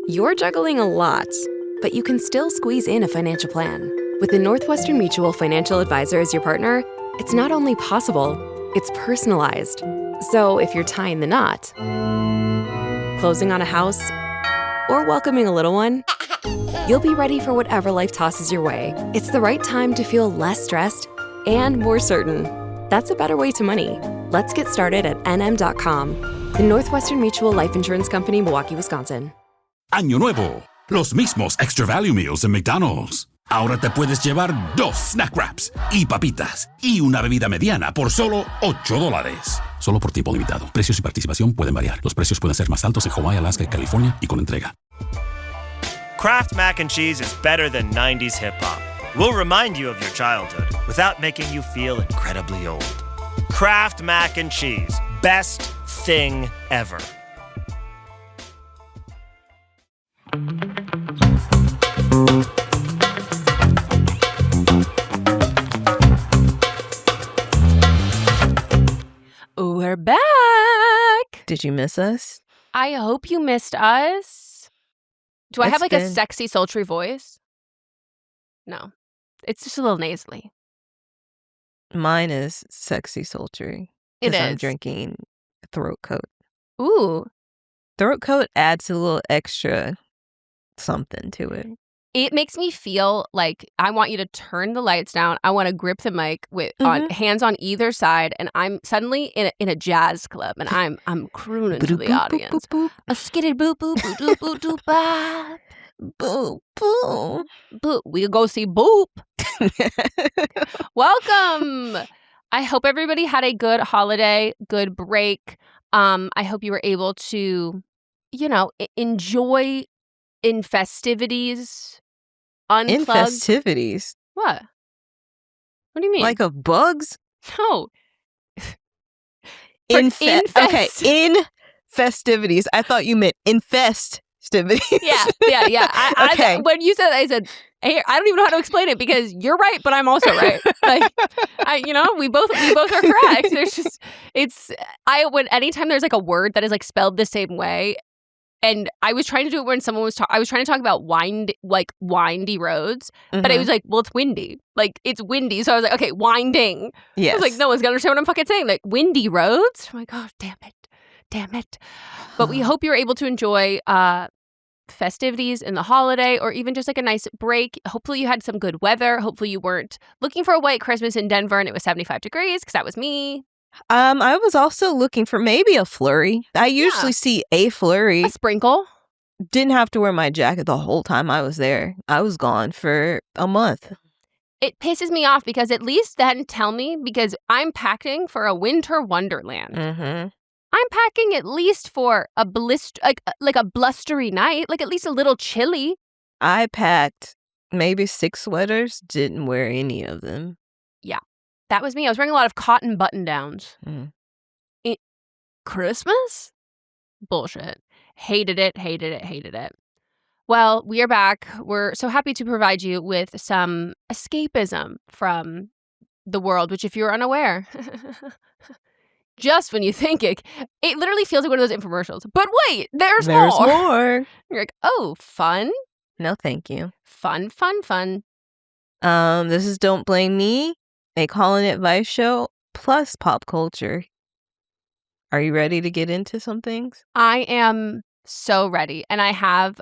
You're juggling a lot, but you can still squeeze in a financial plan. With the Northwestern Mutual Financial Advisor as your partner, it's not only possible, it's personalized. So if you're tying the knot, closing on a house, or welcoming a little one, you'll be ready for whatever life tosses your way. It's the right time to feel less stressed and more certain. That's a better way to money. Let's get started at nm.com. The Northwestern Mutual Life Insurance Company, Milwaukee, Wisconsin. Año nuevo, los mismos Extra Value Meals en McDonald's. Ahora te puedes llevar 2 snack wraps y papitas y una bebida mediana por solo $8. Solo por tiempo limitado. Precios y participación pueden variar. Los precios pueden ser más altos en Hawaii, Alaska y California y con entrega. Kraft Mac and Cheese is better than 90s hip-hop. We'll remind you of your childhood without making you feel incredibly old. Kraft Mac and Cheese. Best thing ever. We're back. Did you miss us? I hope you missed us. Do I have like a sexy, sultry voice? No. It's just a little nasally. Mine is sexy sultry. It is. I'm drinking throat coat. Ooh. Throat coat adds a little extra something to it. It makes me feel like I want you to turn the lights down. I want to grip the mic with on hands on either side, and I'm suddenly in a jazz club, and I'm crooning to the audience. A skitty boop boop boop doop boop doop bop. Boop boop Boop. We'll go see Boop. Welcome. I hope everybody had a good holiday, good break. I hope you were able to, enjoy in festivities. Unplugged. In festivities? What? What do you mean? Like of bugs? No. In festivities. I thought you meant infest festivities. Yeah. Okay. When you said that, I said, hey, I don't even know how to explain it because you're right, but I'm also right. Like, we both are correct. Anytime there's like a word that is like spelled the same way. And I was trying to do it when someone was I was trying to talk about windy roads, but it was like, well, it's windy. Like, it's windy. So I was like, okay, winding. Yes. I was like, no one's going to understand what I'm fucking saying. Like, windy roads? I'm like, oh, damn it. But we hope you're able to enjoy festivities in the holiday or even just like a nice break. Hopefully you had some good weather. Hopefully you weren't looking for a white Christmas in Denver and it was 75 degrees because that was me. I was also looking for maybe a flurry. I usually see a flurry. A sprinkle. Didn't have to wear my jacket the whole time I was there. I was gone for a month. It pisses me off because at least then tell me, because I'm packing for a winter wonderland. Mm-hmm. I'm packing at least for a like a blustery night, like at least a little chilly. I packed maybe 6 sweaters, didn't wear any of them. Yeah. That was me. I was wearing a lot of cotton button-downs. Christmas? Bullshit. Hated it. Well, we are back. We're so happy to provide you with some escapism from the world, which if you're unaware, just when you think it literally feels like one of those infomercials. But wait, there's more. You're like, oh, fun? No, thank you. Fun. This is Don't Blame Me, a call-in advice show plus pop culture. Are you ready to get into some things? I am so ready, and I have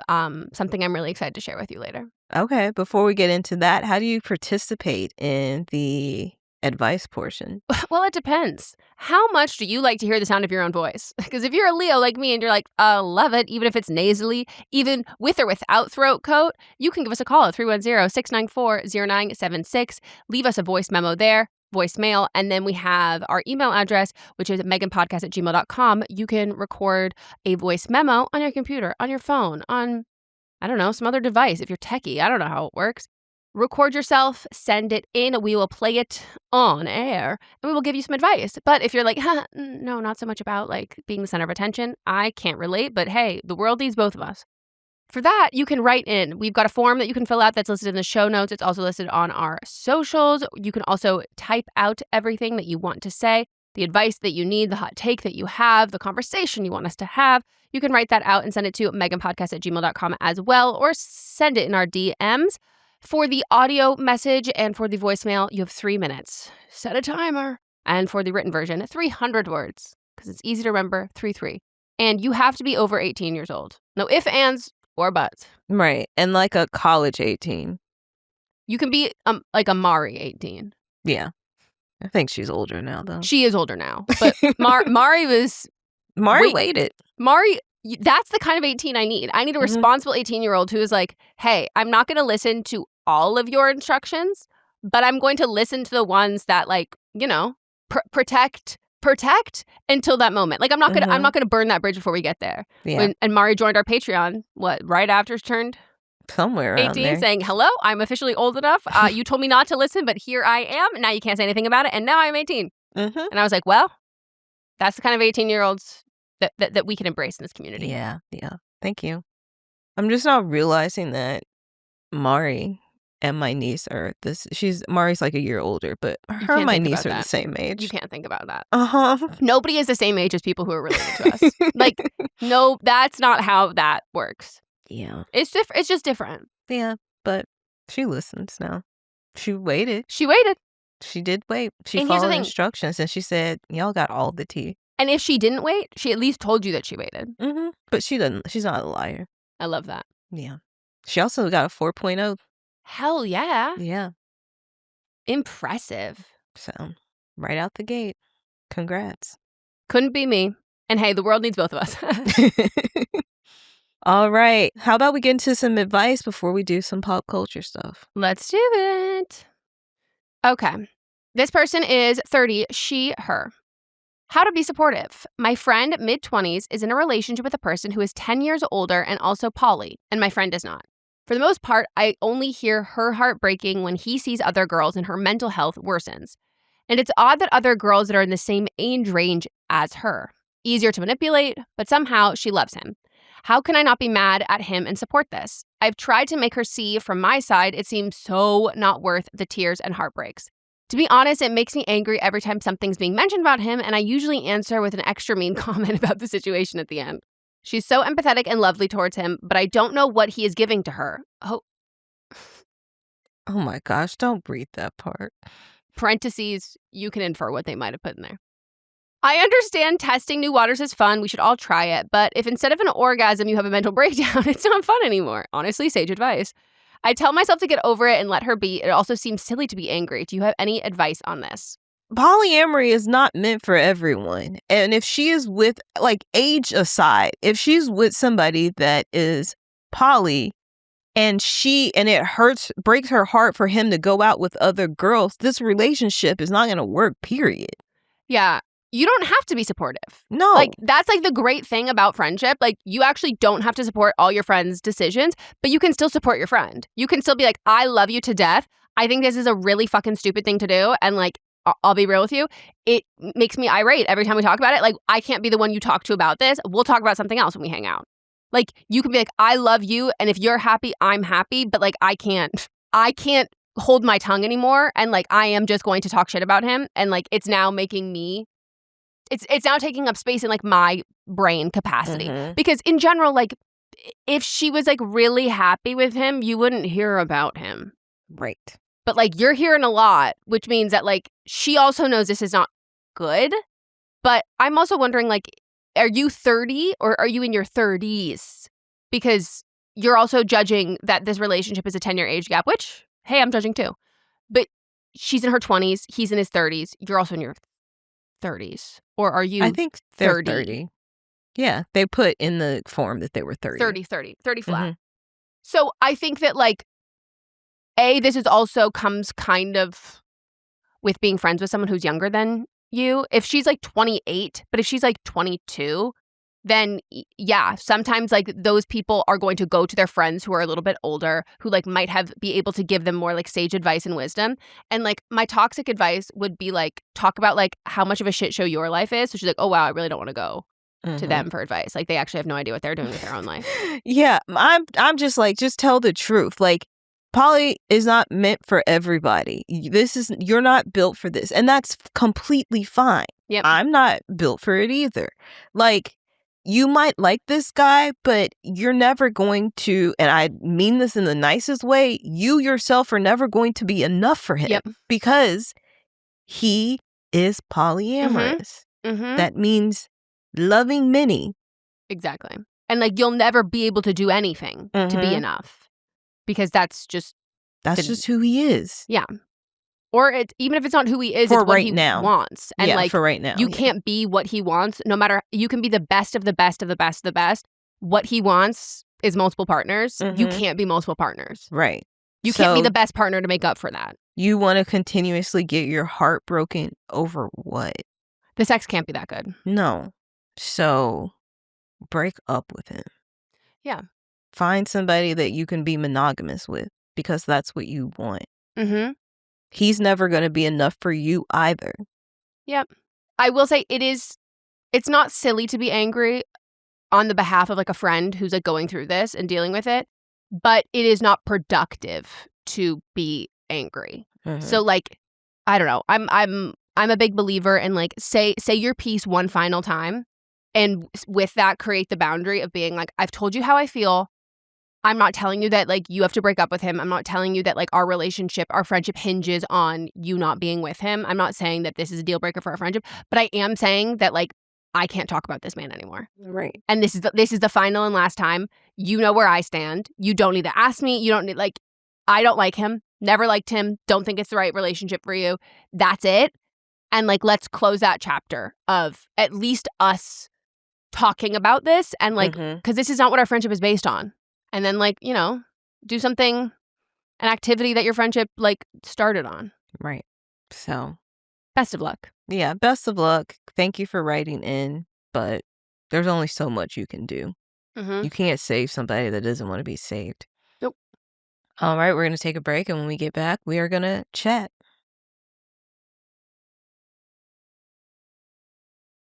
something I'm really excited to share with you later. Okay, before we get into that, how do you participate in the advice portion? Well, it depends. How much do you like to hear the sound of your own voice? Because if you're a Leo like me and you're like, love it, even if it's nasally, even with or without throat coat, you can give us a call at 310-694-0976. Leave us a voice memo there, voicemail, and then we have our email address, which is meghanpodcast@gmail.com. You can record a voice memo on your computer, on your phone, on, I don't know, some other device. If you're techie, I don't know how it works. Record yourself, send it in. We will play it on air, and we will give you some advice. But if you're like, no, not so much about like being the center of attention, I can't relate. But hey, the world needs both of us. For that, you can write in. We've got a form that you can fill out that's listed in the show notes. It's also listed on our socials. You can also type out everything that you want to say. the advice that you need, the hot take that you have, the conversation you want us to have, you can write that out and send it to meghanpodcast@gmail.com as well, or send it in our DMs. For the audio message and for the voicemail, you have 3 minutes. Set a timer. And for the written version, 300 words, because it's easy to remember, 3-3. And you have to be over 18 years old. No ifs, ands, or buts. Right. And like a college 18. You can be like a Mari 18. Yeah. I think she's older now, though. She is older now. But Mari was... Mari waited. Mari, that's the kind of 18 I need. I need a responsible 18-year-old who is like, hey, I'm not going to listen to all of your instructions, but I'm going to listen to the ones that, like, you know, protect until that moment. Like, I'm not gonna burn that bridge before we get there. Yeah. And Mari joined our Patreon, right after she turned somewhere around 18, there. saying, hello, I'm officially old enough. You told me not to listen, but here I am. Now you can't say anything about it. And now I'm 18. And I was like, well, that's the kind of 18-year-olds that we can embrace in this community. Yeah. Thank you. I'm just now realizing that Mari and my niece are Mari's like a year older, but her and my niece are the same age. You can't think about that. Uh-huh. Nobody is the same age as people who are related to us. Like, no, that's not how that works. Yeah. It's just different. Yeah, but she listens now. She waited. She waited. She did wait. She And here's the followed thing. instructions, and she said, y'all got all the tea. And if she didn't wait, she at least told you that she waited. But she doesn't. She's not a liar. I love that. Yeah. She also got a 4.0. Hell yeah. Yeah. Impressive. So, right out the gate. Congrats. Couldn't be me. And hey, the world needs both of us. All right. How about we get into some advice before we do some pop culture stuff? Let's do it. Okay. This person is 30, she, her. How to be supportive. My friend, mid-20s, is in a relationship with a person who is 10 years older and also poly, and my friend is not. For the most part, I only hear her heart breaking when he sees other girls and her mental health worsens. And it's odd that other girls that are in the same age range as her. Easier to manipulate, but somehow she loves him. How can I not be mad at him and support this? I've tried to make her see from my side it seems so not worth the tears and heartbreaks. To be honest, it makes me angry every time something's being mentioned about him, and I usually answer with an extra mean comment about the situation at the end. She's so empathetic and lovely towards him, but I don't know what he is giving to her. Oh my gosh, don't read that part. Parentheses, you can infer what they might have put in there. I understand testing new waters is fun. We should all try it. But if instead of an orgasm, you have a mental breakdown, it's not fun anymore. Honestly, sage advice. I tell myself to get over it and let her be. It also seems silly to be angry. Do you have any advice on this? Polyamory is not meant for everyone. And if she is with, like, age aside, if she's with somebody that is poly and it breaks her heart for him to go out with other girls, this relationship is not going to work, period. Yeah. You don't have to be supportive. No. Like, that's like the great thing about friendship. Like, you actually don't have to support all your friends' decisions, but you can still support your friend. You can still be like, I love you to death. I think this is a really fucking stupid thing to do. And like, I'll be real with you. It makes me irate every time we talk about it. Like, I can't be the one you talk to about this. We'll talk about something else when we hang out. Like, you can be like, I love you. And if you're happy, I'm happy. But like, I can't hold my tongue anymore. And like, I am just going to talk shit about him. And like, it's now making me, it's now taking up space in like my brain capacity. Because in general, like, if she was like really happy with him, you wouldn't hear about him. Right. But like, you're hearing a lot, which means that like, she also knows this is not good. But I'm also wondering, like, are you 30 or are you in your 30s? Because you're also judging that this relationship is a 10-year age gap, which, hey, I'm judging too. But she's in her 20s, he's in his 30s, you're also in your 30s. Or are you I think they're 30. Yeah, they put in the form that they were 30. 30 flat. So I think that like, this is also comes kind of with being friends with someone who's younger than you. If she's like 28, but if she's like 22, then yeah, sometimes like those people are going to go to their friends who are a little bit older, who like might be able to give them more like sage advice and wisdom. And like my toxic advice would be like, talk about like how much of a shit show your life is. So she's like, oh wow, I really don't want to go to them for advice. Like, they actually have no idea what they're doing with their own life. Yeah, I'm just like, just tell the truth. Like, Poly is not meant for everybody. You're not built for this. And that's completely fine. Yep. I'm not built for it either. Like, you might like this guy, but you're never going to, and I mean this in the nicest way, you yourself are never going to be enough for him. Yep. Because he is polyamorous. Mm-hmm. That means loving many. Exactly. And like, you'll never be able to do anything to be enough. Because that's just who he is. Yeah. Or even if it's not who he is, for it's what right he now. wants. And like, for right now. You can't be what he wants. No matter, you can be the best of the best of the best of the best. What he wants is multiple partners. You can't be multiple partners. Right. You can't be the best partner to make up for that. You want to continuously get your heart broken over what? The sex can't be that good. No. So break up with him. Yeah. Find somebody that you can be monogamous with, because that's what you want. Mm-hmm. He's never going to be enough for you either. Yep. I will say it's not silly to be angry on the behalf of like a friend who's like going through this and dealing with it, but it is not productive to be angry. So like, I don't know. I'm a big believer in like, say your piece one final time, and with that create the boundary of being like, I've told you how I feel. I'm not telling you that like you have to break up with him. I'm not telling you that like our relationship, our friendship hinges on you not being with him. I'm not saying that this is a deal breaker for our friendship, but I am saying that like I can't talk about this man anymore. Right. And this is the final and last time. You know where I stand. You don't need to ask me. You don't need like, I don't like him. Never liked him. Don't think it's the right relationship for you. That's it. And like, let's close that chapter of at least us talking about this, and like, because this is not what our friendship is based on. And then like, you know, do something, an activity that your friendship like started on. Right. So best of luck. Yeah, best of luck. Thank you for writing in, but there's only so much you can do. You can't save somebody that doesn't want to be saved. Nope. All right, we're going to take a break, and when we get back, we are going to chat.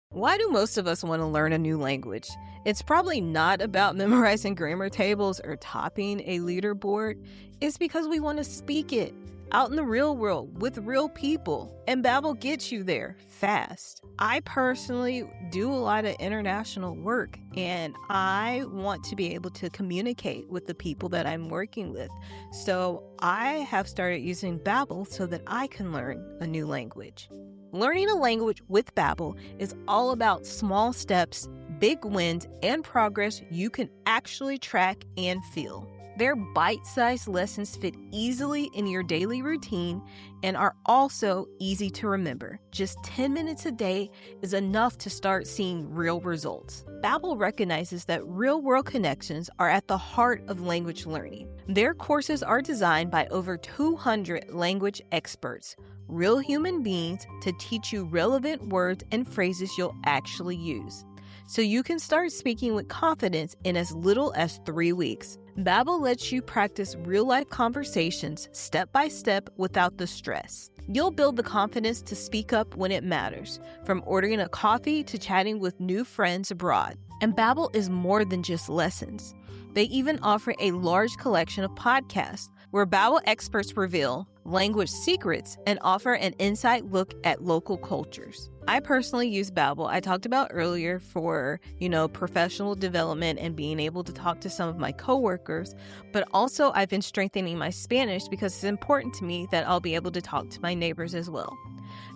Why do most of us want to learn a new language? It's probably not about memorizing grammar tables or topping a leaderboard. It's because we want to speak it out in the real world with real people. And Babbel gets you there fast. I personally do a lot of international work, and I want to be able to communicate with the people that I'm working with. So I have started using Babbel so that I can learn a new language. Learning a language with Babbel is all about small steps, big wins, and progress you can actually track and feel. Their bite-sized lessons fit easily in your daily routine and are also easy to remember. Just 10 minutes a day is enough to start seeing real results. Babbel recognizes that real-world connections are at the heart of language learning. Their courses are designed by over 200 language experts, real human beings, to teach you relevant words and phrases you'll actually use, so you can start speaking with confidence in as little as 3 weeks. Babbel lets you practice real-life conversations step by step without the stress. You'll build the confidence to speak up when it matters, from ordering a coffee to chatting with new friends abroad. And Babbel is more than just lessons. They even offer a large collection of podcasts where Babbel experts reveal language secrets and offer an inside look at local cultures. I personally use Babbel, I talked about earlier, for, professional development and being able to talk to some of my coworkers, but also I've been strengthening my Spanish because it's important to me that I'll be able to talk to my neighbors as well.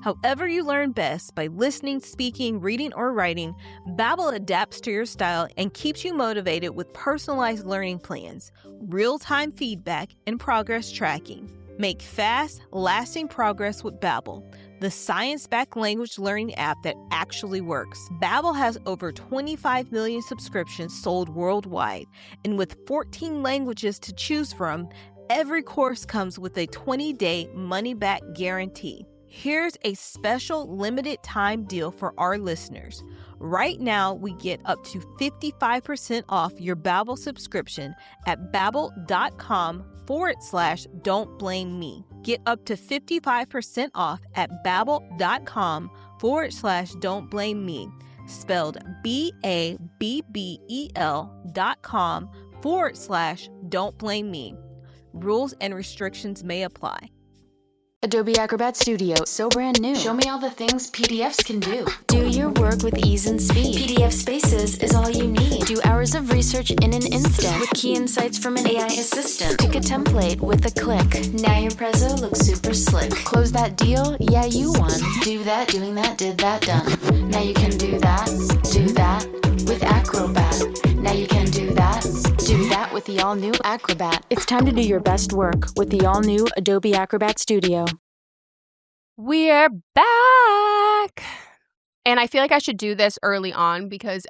However you learn best, by listening, speaking, reading, or writing, Babbel adapts to your style and keeps you motivated with personalized learning plans, real-time feedback, and progress tracking. Make fast, lasting progress with Babbel, the science-backed language learning app that actually works. Babbel has over 25 million subscriptions sold worldwide, and with 14 languages to choose from, every course comes with a 20-day money-back guarantee. Here's a special limited time deal for our listeners. Right now, we get up to 55% off your Babbel subscription at babbel.com/don'tblameme. Get up to 55% off at babbel.com/don'tblameme. Spelled BABBEL.com/don'tblameme. Rules and restrictions may apply. Adobe Acrobat Studio, so brand new. Show me all the things PDFs can do. Do your work with ease and speed. PDF Spaces is all you need. Do hours of research in an instant with key insights from an AI assistant. Pick a template with a click. Now your prezzo looks super slick. Close that deal? Yeah, you won. Do that, doing that, did that, done. Now you can do that with Acrobat. Now you can do that with the all-new Acrobat. It's time to do your best work with the all-new Adobe Acrobat Studio. We're back. And I feel like I should do this early on because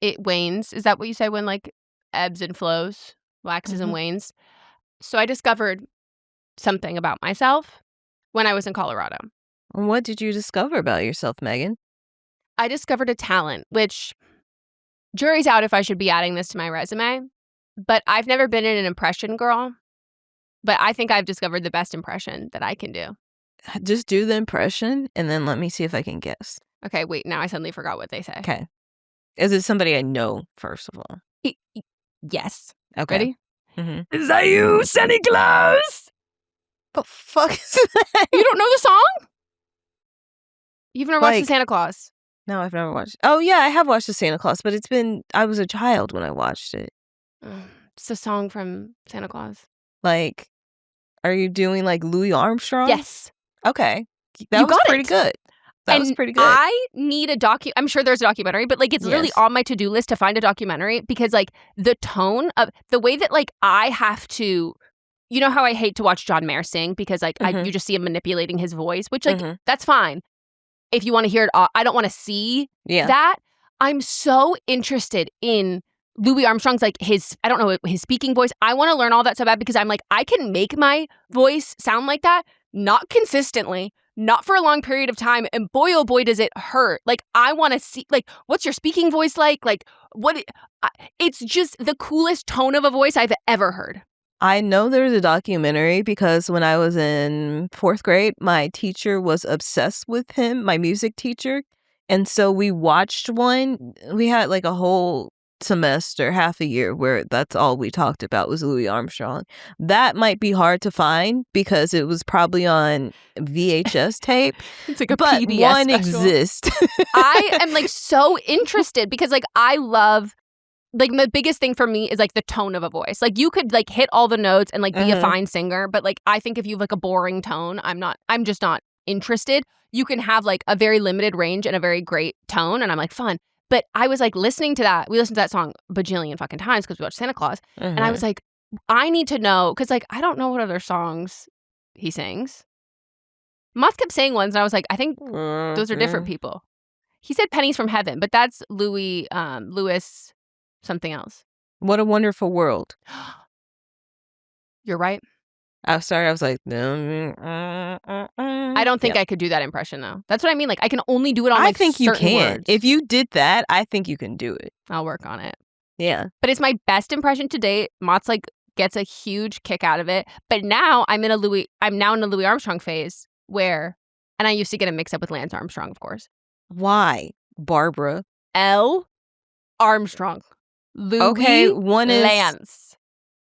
it wanes. Is that what you say when like ebbs and flows, waxes and wanes? So I discovered something about myself when I was in Colorado. What did you discover about yourself, Megan? I discovered a talent, which jury's out if I should be adding this to my resume. But I've never been an impression girl. But I think I've discovered the best impression that I can do. Just do the impression and then let me see if I can guess. Okay, wait, now I suddenly forgot what they say. Okay. Is it somebody I know, first of all? Yes. Okay. Ready? Mm-hmm. Is that you, Santa Claus? The fuck is that? You don't know the song? You've never watched the Santa Claus? No, I've never watched. Oh, yeah, I have watched the Santa Claus, but I was a child when I watched it. It's a song from Santa Claus. Like, are you doing like Louis Armstrong? Yes. Okay. That was pretty good. That was pretty good. I need a I'm sure there's a documentary, but like it's literally on my to-do list to find a documentary because like the tone of the way that like I have to, you know how I hate to watch John Mayer sing because like you just see him manipulating his voice, which like that's fine. If you want to hear it, I don't want to see that. I'm so interested in Louis Armstrong's like his speaking voice. I want to learn all that so bad because I'm like, I can make my voice sound like that, not consistently, not for a long period of time. And boy, oh boy, does it hurt. Like, I want to see, like, what's your speaking voice like? Like, it's just the coolest tone of a voice I've ever heard. I know there's a documentary because when I was in 4th grade, my teacher was obsessed with him, my music teacher. And so we watched one. We had like a whole semester, half a year, where that's all we talked about was Louis Armstrong. That might be hard to find because it was probably on VHS tape. It's like a but PBS one special. exists. I am like so interested because like I love like the biggest thing for me is like the tone of a voice. Like you could like hit all the notes and like be a fine singer, but like I think if you have like a boring tone, I'm just not interested. You can have like a very limited range and a very great tone and I'm like fun. But I was like listening to that. We listened to that song a bajillion fucking times because we watched Santa Claus. And I was like, I need to know because like I don't know what other songs he sings. Moth kept saying ones and I was like, I think those are different people. He said Pennies from Heaven, but that's Louis something else. What a Wonderful World. You're right. I'm sorry. I was like, I don't think I could do that impression though. That's what I mean. Like I can only do it on like I think you certain can. words. If you did that, I think you can do it. I'll work on it. Yeah. But it's my best impression to date. Mott's like gets a huge kick out of it. But now I'm now in the Louis Armstrong phase where, and I used to get it mixed up with Lance Armstrong, of course. Why, Barbara? L. Armstrong. Louis okay, one is Lance.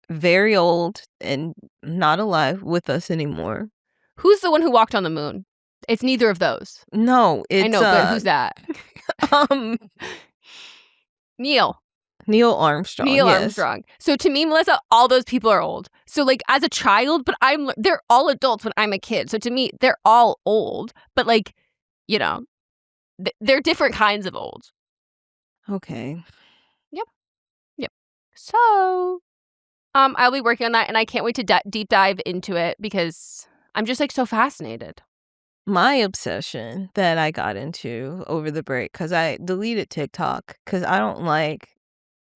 Very old and not alive with us anymore. Who's the one who walked on the moon? It's neither of those. No, it's I know, but who's that? Neil Armstrong. Neil yes. Armstrong. So to me, Melissa, all those people are old. So like as a child, but they're all adults when I'm a kid. So to me, they're all old. But like, you know, they're different kinds of old. Okay. Yep. So, I'll be working on that, and I can't wait to deep dive into it because I'm just like so fascinated. My obsession that I got into over the break, because I deleted TikTok, because I don't like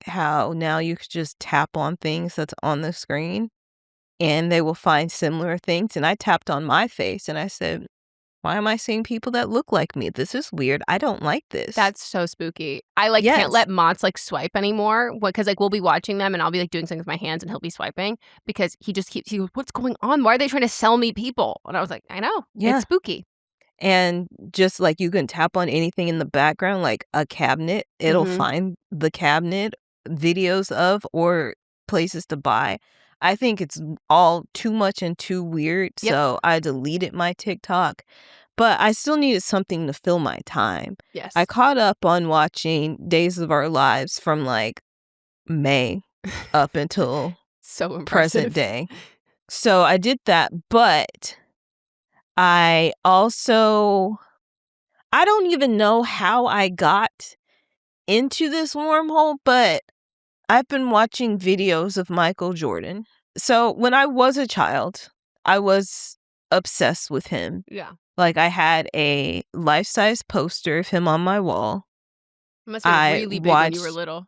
how now you could just tap on things that's on the screen and they will find similar things. And I tapped on my face and I said, why am I seeing people that look like me? This is weird. I don't like this. That's so spooky. I like can't let Mott's like swipe anymore because like we'll be watching them and I'll be like doing something with my hands and he'll be swiping because he just keeps, what's going on? Why are they trying to sell me people? And I was like, I know. Yeah. It's spooky. And just like you can tap on anything in the background, like a cabinet, it'll find the cabinet videos of or places to buy. I think it's all too much and too weird. Yep. So I deleted my TikTok. But I still needed something to fill my time. Yes. I caught up on watching Days of Our Lives from like May up until so impressive. present day. So I did that. But I also, I don't even know how I got into this wormhole, but I've been watching videos of Michael Jordan. So when I was a child, I was obsessed with him. Yeah. Like I had a life-size poster of him on my wall. It must have been really big when you were little.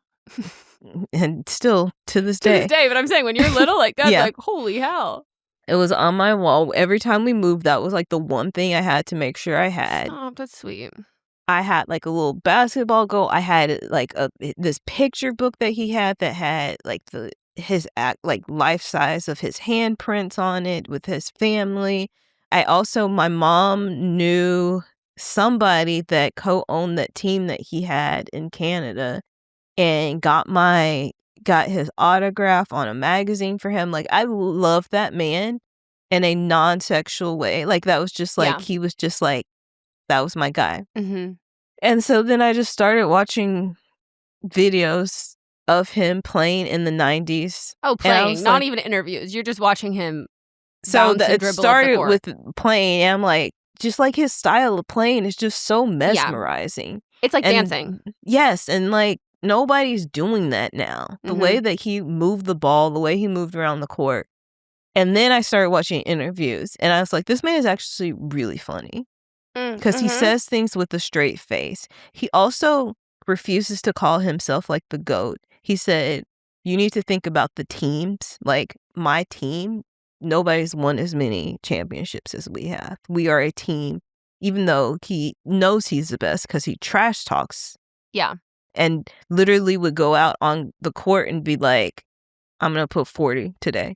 And still to this To day. this day, but I'm saying when you're little, like that's Yeah. like, holy hell. It was on my wall. Every time we moved, that was like the one thing I had to make sure I had. Oh, that's sweet. I had like a little basketball goal. I had like this picture book that he had that had like his life size of his handprints on it with his family. My mom knew somebody that co-owned that team that he had in Canada and got his autograph on a magazine for him. Like I love that man in a non-sexual way. Like that was just like, he was just like, that was my guy. Mm-hmm. And so then I just started watching videos of him playing in the 90s. Oh, playing, not even interviews. You're just watching him. So it dribble started up the with playing. And I'm like, just like his style of playing is just so mesmerizing. It's like dancing. Yes. And like nobody's doing that now. The way that he moved the ball, the way he moved around the court. And then I started watching interviews. And I was like, this man is actually really funny. Because he says things with a straight face. He also refuses to call himself like the GOAT. He said, you need to think about the teams. Like my team, nobody's won as many championships as we have. We are a team, even though he knows he's the best because he trash talks. Yeah. And literally would go out on the court and be like, I'm going to put 40 today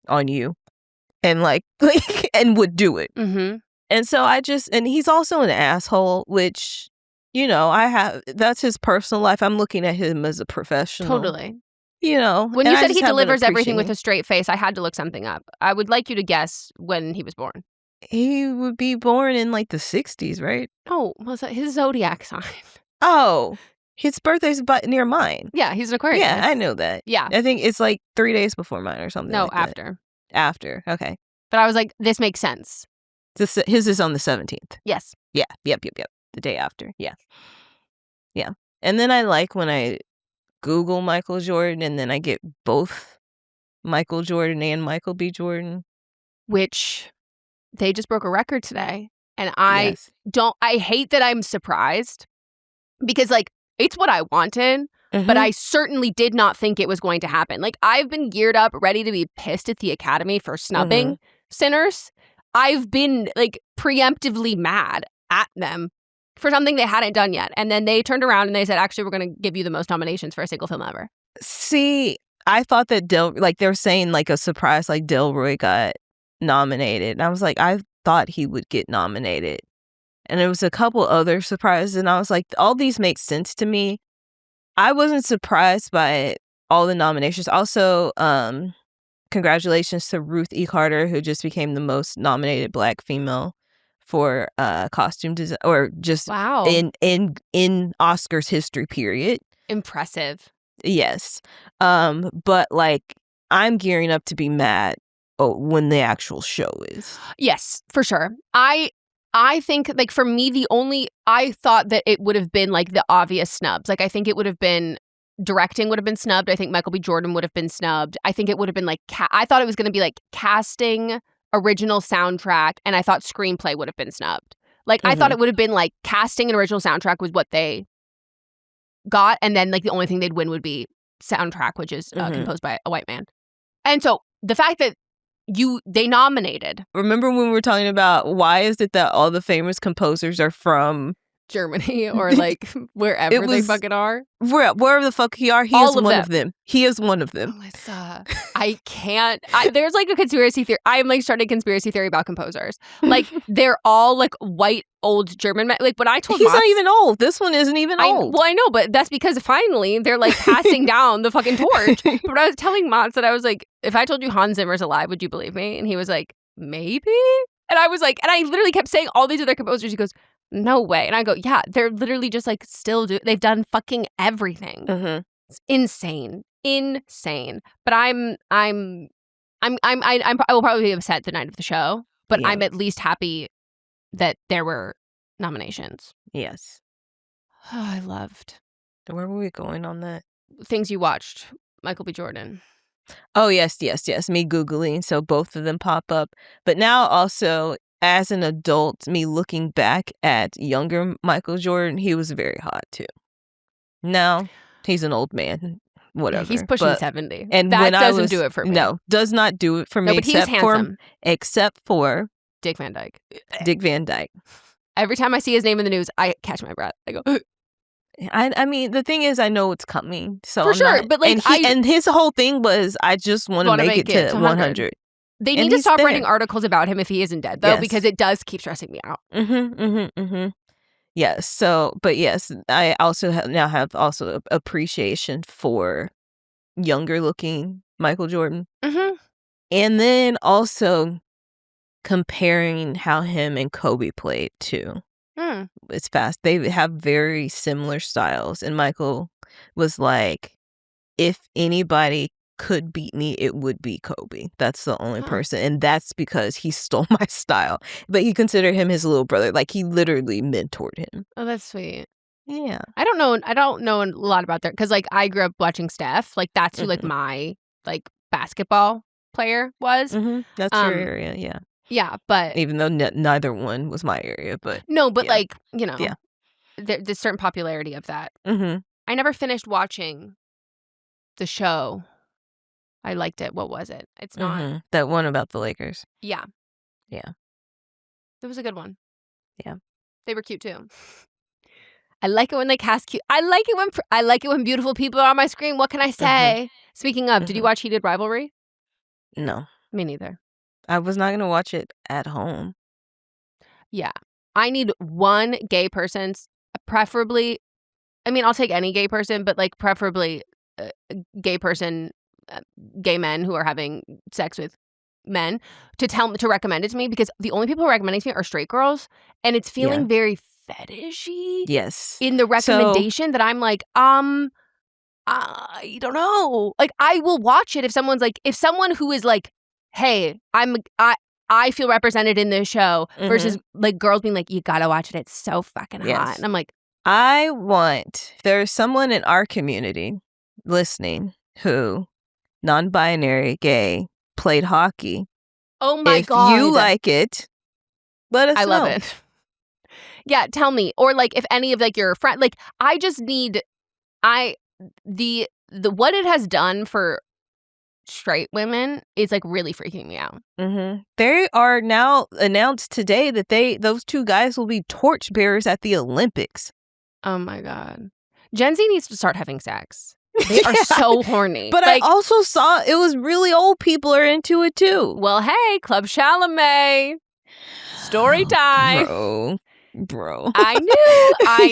on you. And like and would do it. Mm-hmm. And so and he's also an asshole, which, that's his personal life. I'm looking at him as a professional. Totally. When you said he delivers everything with a straight face, I had to look something up. I would like you to guess when he was born. He would be born in like the 60s, right? Oh, was that his zodiac sign? Oh, his birthday's near mine. Yeah, he's an Aquarius. Yeah, I know that. Yeah. I think it's like 3 days before mine or something. No, like after. That. After, okay. But I was like, this makes sense. His is on the 17th. Yes. Yeah. Yep. The day after. Yeah. Yeah. And then I like when I Google Michael Jordan and then I get both Michael Jordan and Michael B. Jordan. Which they just broke a record today. And I hate that I'm surprised because like it's what I wanted, but I certainly did not think it was going to happen. Like I've been geared up, ready to be pissed at the Academy for snubbing sinners. I've been like preemptively mad at them for something they hadn't done yet. And then they turned around and they said, actually, we're going to give you the most nominations for a single film ever. See, I thought that they were saying like a surprise, like Delroy got nominated. And I was like, I thought he would get nominated. And there was a couple other surprises. And I was like, all these make sense to me. I wasn't surprised by all the nominations. Also, congratulations to Ruth E. Carter, who just became the most nominated Black female for costume design, or just in Oscars history, period. Impressive. Yes. But like, I'm gearing up to be mad when the actual show is. Yes, for sure. I think like for me, I thought that it would have been like the obvious snubs. Like I think it would have been directing would have been snubbed. I think Michael B. Jordan would have been snubbed. I think it would have been like, I thought it was going to be like casting, original soundtrack, and I thought screenplay would have been snubbed. Like, I thought it would have been like casting and original soundtrack was what they got, and then like the only thing they'd win would be soundtrack, which is composed by a white man. And so the fact that they nominated. Remember when we were talking about why is it that all the famous composers are from Germany or like wherever they fucking are. Wherever the fuck he are, he is one of them. He is one of them. Melissa, I can't. There's like a conspiracy theory. I'm like starting a conspiracy theory about composers. Like they're all like white old German men. Like when I told he's not even old. This one isn't even old. Well, I know, but that's because finally they're like passing down the fucking torch. But I was telling Mats that I was like, if I told you Hans Zimmer's alive, would you believe me? And he was like, maybe. And I was like, and I literally kept saying all these other composers. He goes, no way. And I go, yeah, they're literally just like they've done fucking everything. Mm-hmm. It's insane. But I will probably be upset the night of the show, but I'm at least happy that there were nominations. Yes. Oh, I loved. Where were we going on that? Things you watched, Michael B. Jordan. Oh, yes. Me Googling. So both of them pop up. But now also, as an adult, me looking back at younger Michael Jordan, he was very hot too. Now, he's an old man. Whatever. Yeah, he's pushing 70. And that doesn't do it for me. No, does not do it for me. No, but he's handsome. Except for Dick Van Dyke. Dick Van Dyke. Every time I see his name in the news, I catch my breath. I go, I mean, the thing is, I know it's coming. So for sure. But like, and his whole thing was, I just want to make it to 100. They need to stop writing articles about him if he isn't dead, though, because it does keep stressing me out. Yes. So, but yes, I also now have also appreciation for younger looking Michael Jordan. Mm-hmm. And then also comparing how him and Kobe played too. It's fast. They have very similar styles. And Michael was like, if anybody could beat me, it would be Kobe. That's the only person. And that's because he stole my style. But he considered him his little brother. Like he literally mentored him. Oh, that's sweet. Yeah. I don't know a lot about that because like I grew up watching Steph. Like that's who like my like basketball player was. That's your area, yeah. Yeah, but even though neither one was my area, but no, but like there's certain popularity of that. I never finished watching the show. I liked it. What was it? It's not that one about the Lakers. Yeah. It was a good one. Yeah, they were cute too. I like it when they cast cute. I like it when beautiful people are on my screen. What can I say? Speaking of, did you watch Heated Rivalry? No, me neither. I was not going to watch it at home. Yeah. I need one gay person, preferably. I mean, I'll take any gay person, but like preferably gay person, gay men who are having sex with men to recommend it to me, because the only people who are recommending it to me are straight girls, and it's feeling very fetishy. Yes. In the recommendation that I'm like, I don't know. Like I will watch it if someone who is like, hey, I feel represented in this show, versus like girls being like, you gotta watch it, it's so fucking hot. And I'm like, if there's someone in our community listening who non-binary, gay, played hockey. Oh my God. If you like it, let us know. I love it. Yeah, tell me. Or like if any of like your friend, like I just need the what it has done for straight women is like really freaking me out. They are now announced today that those two guys will be torchbearers at the Olympics. Oh my God. Gen Z needs to start having sex. They are so horny. But like, I also saw it was really old people are into it too. Well, hey, Club Chalamet. Story time. Bro. I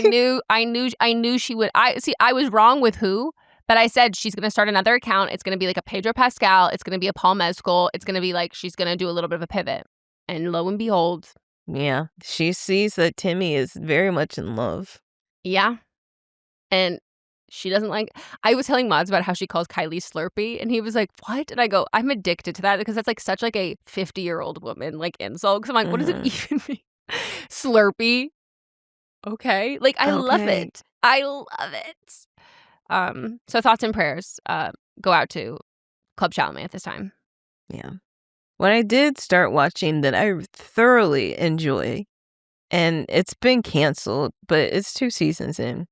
knew she would. I was wrong with who. But I said she's going to start another account. It's going to be like a Pedro Pascal. It's going to be a Paul Mescal. It's going to be like she's going to do a little bit of a pivot. And lo and behold. Yeah. She sees that Timmy is very much in love. Yeah. And she doesn't like... I was telling Mods about how she calls Kylie Slurpee. And he was like, what? And I go, I'm addicted to that because that's like such like a 50-year-old woman like insult. Because I'm like, what does it even mean? Slurpee. Okay. Like, I love it. I love it. So thoughts and prayers go out to Club Chalamet at this time. Yeah. What I did start watching that I thoroughly enjoy, and it's been canceled, but it's 2 seasons in,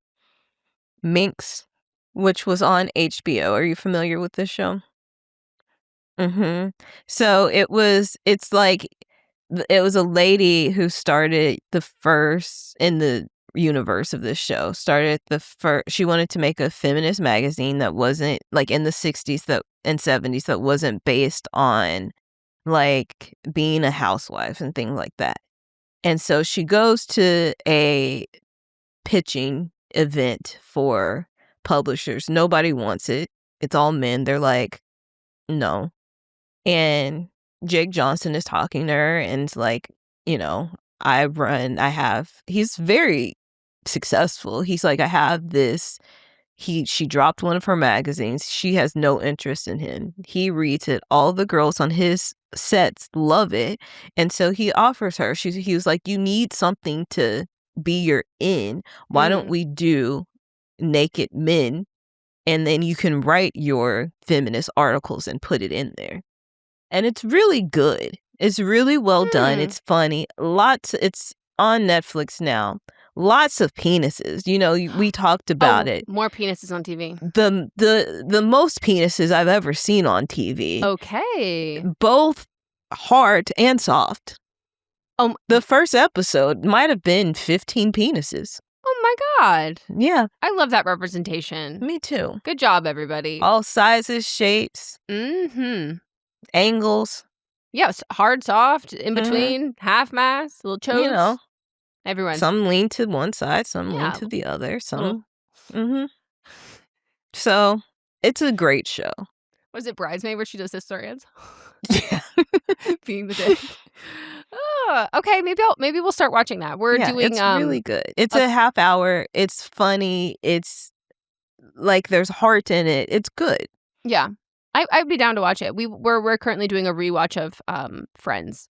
Minx, which was on HBO. Are you familiar with this show? So it was a lady who started the first in the universe of this show. Started she wanted to make a feminist magazine that wasn't like in the 60s and 70s that wasn't based on like being a housewife and things like that. And so she goes to a pitching event for publishers. Nobody wants it. It's all men. They're like, no. And Jake Johnson is talking to her and it's like, you know, he's very successful. He's like, I have this. She dropped one of her magazines. She has no interest in him. He reads it. All the girls on his sets love it. And so he offers her. He was like, you need something to be your in. Why don't we do naked men? And then you can write your feminist articles and put it in there. And it's really good. It's really well done. It's funny. It's on Netflix now. Lots of penises. You know, we talked about it. More penises on TV. The most penises I've ever seen on TV. Okay. Both hard and soft. The first episode might have been 15 penises. Oh my God. Yeah. I love that representation. Me too. Good job, everybody. All sizes, shapes, angles. Yes, hard, soft, in between, half mass, little chokes. You know. Everyone. Some lean to one side, some lean to the other. Some. So it's a great show. Was it Bridesmaid where she does historians? Yeah. Being the dick. Oh, okay, maybe we'll start watching that. We're doing it's really good. It's a half hour. It's funny. It's like there's heart in it. It's good. Yeah. I'd be down to watch it. We're currently doing a rewatch of Friends.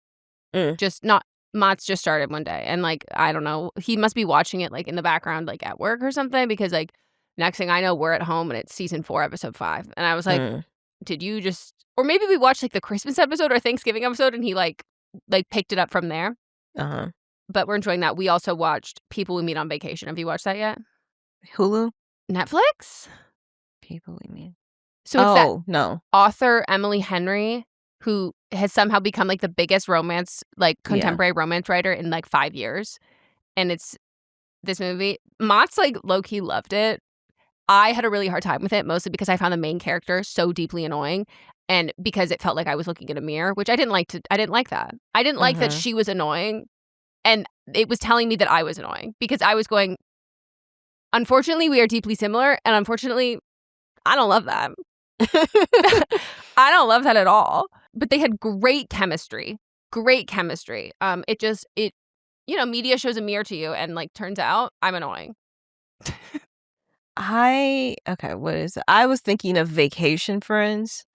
Just not Mott's just started one day and like I don't know, he must be watching it like in the background like at work or something because like next thing I know we're at home and it's season 4 episode 5 and I was like did you just or maybe we watched like the Christmas episode or Thanksgiving episode and he like picked it up from there. But we're enjoying that. We also watched People We Meet on Vacation. Have you watched that yet? Hulu? Netflix? People We Meet. So it's no. Author Emily Henry, who has somehow become like the biggest romance, like contemporary romance writer in like 5 years. And it's this movie. Mott's like low-key loved it. I had a really hard time with it, mostly because I found the main character so deeply annoying. And because it felt like I was looking in a mirror, which I didn't like that. I didn't like that she was annoying. And it was telling me that I was annoying because I was going, unfortunately, we are deeply similar. And unfortunately, I don't love that. I don't love that at all. But they had great chemistry. It media shows a mirror to you and like turns out I'm annoying. What is it? I was thinking of Vacation Friends,